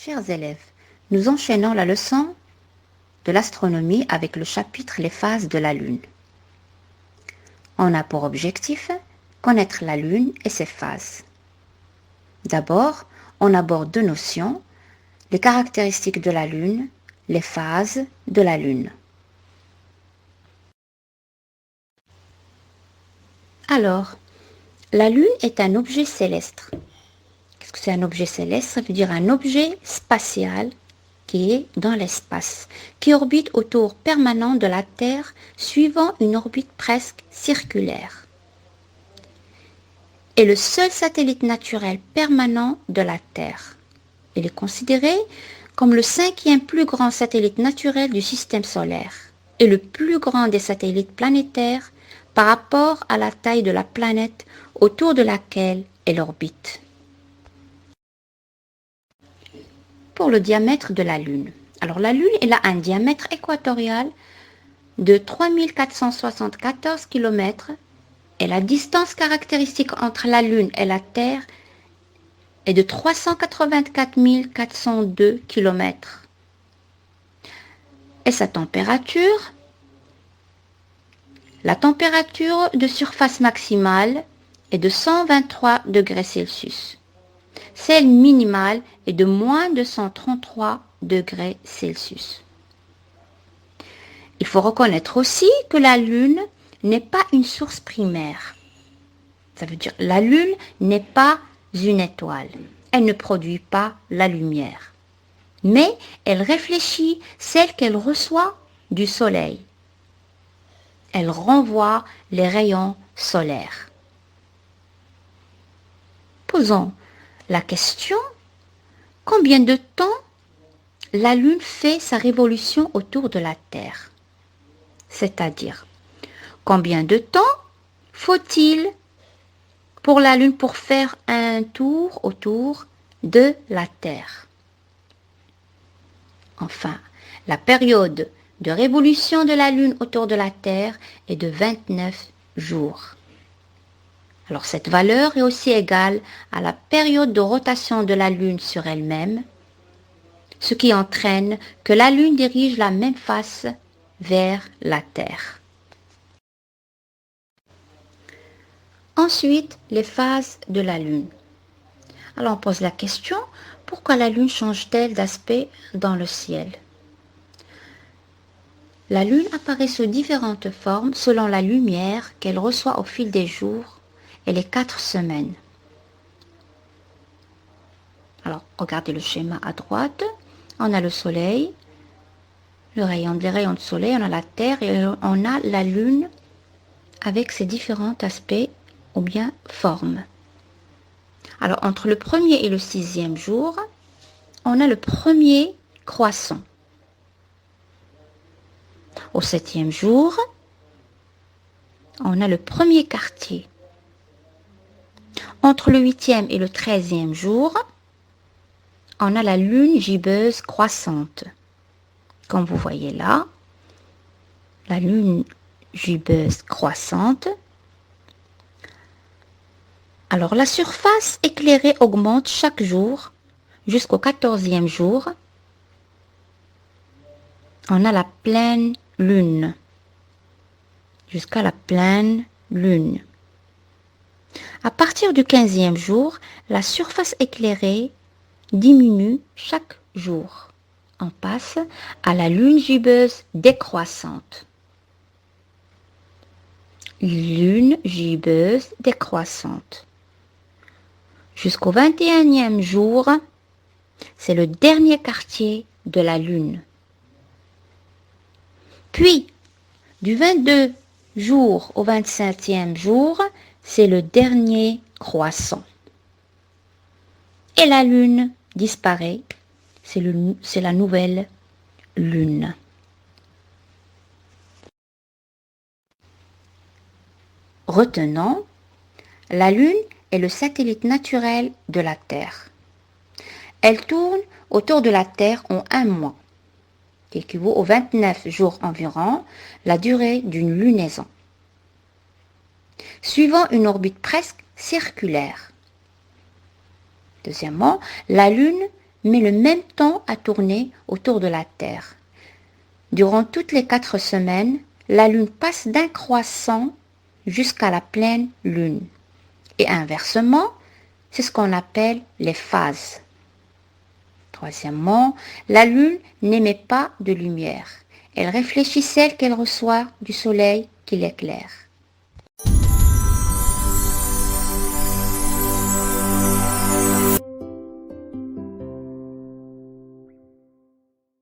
Chers élèves, nous enchaînons la leçon de l'astronomie avec le chapitre Les phases de la Lune. On a pour objectif connaître la Lune et ses phases. D'abord, on aborde deux notions, les caractéristiques de la Lune, les phases de la Lune. Alors, la Lune est un objet céleste. Qu'est-ce que c'est un objet céleste? Ça veut dire un objet spatial qui est dans l'espace, qui orbite autour permanent de la Terre suivant une orbite presque circulaire. Est le seul satellite naturel permanent de la Terre. Il est considéré comme le 5e plus grand satellite naturel du système solaire et le plus grand des satellites planétaires par rapport à la taille de la planète autour de laquelle elle orbite. Pour le diamètre de la Lune. Alors la Lune, elle a un diamètre équatorial de 3474 km et la distance caractéristique entre la Lune et la Terre est de 384 402 km. Et sa température? La température de surface maximale est de 123 degrés Celsius. Celle minimale est de moins de 133 degrés Celsius. Il faut reconnaître aussi que la Lune n'est pas une source primaire. Ça veut dire la Lune n'est pas une étoile. Elle ne produit pas la lumière. Mais elle réfléchit celle qu'elle reçoit du Soleil. Elle renvoie les rayons solaires. Posons la question, combien de temps la Lune fait sa révolution autour de la Terre? C'est-à-dire, combien de temps faut-il pour la Lune pour faire un tour autour de la Terre? Enfin, la période de révolution de la Lune autour de la Terre est de 29 jours. Alors cette valeur est aussi égale à la période de rotation de la Lune sur elle-même, ce qui entraîne que la Lune dirige la même face vers la Terre. Ensuite, les phases de la Lune. Alors on pose la question, pourquoi la Lune change-t-elle d'aspect dans le ciel? La Lune apparaît sous différentes formes selon la lumière qu'elle reçoit au fil des jours et les 4 semaines. Alors, regardez le schéma à droite. On a le Soleil, les rayons de Soleil, on a la Terre et on a la Lune avec ses différents aspects ou bien formes. Alors, entre le 1er et le 6e jour, on a le premier croissant. Au 7e jour, on a le premier quartier. Entre le 8e et le 13e jour, on a la lune gibbeuse croissante. Comme vous voyez là, la lune gibbeuse croissante. Alors la surface éclairée augmente chaque jour jusqu'au 14e jour. On a la pleine lune. Jusqu'à la pleine lune. À partir du 15e jour, la surface éclairée diminue chaque jour. On passe à la lune gibbeuse décroissante. Lune gibbeuse décroissante. Jusqu'au 21e jour, c'est le dernier quartier de la lune. Puis, du 22 jour au 27e jour, c'est le dernier croissant. Et la lune disparaît, c'est la nouvelle lune. Retenons, la Lune est le satellite naturel de la Terre. Elle tourne autour de la Terre en un mois, qui équivaut aux 29 jours environ, la durée d'une lunaison, suivant une orbite presque circulaire. Deuxièmement, la Lune met le même temps à tourner autour de la Terre. Durant toutes les 4 semaines, la Lune passe d'un croissant jusqu'à la pleine Lune. Et inversement, c'est ce qu'on appelle les phases. Troisièmement, la Lune n'émet pas de lumière. Elle réfléchit celle qu'elle reçoit du Soleil qui l'éclaire.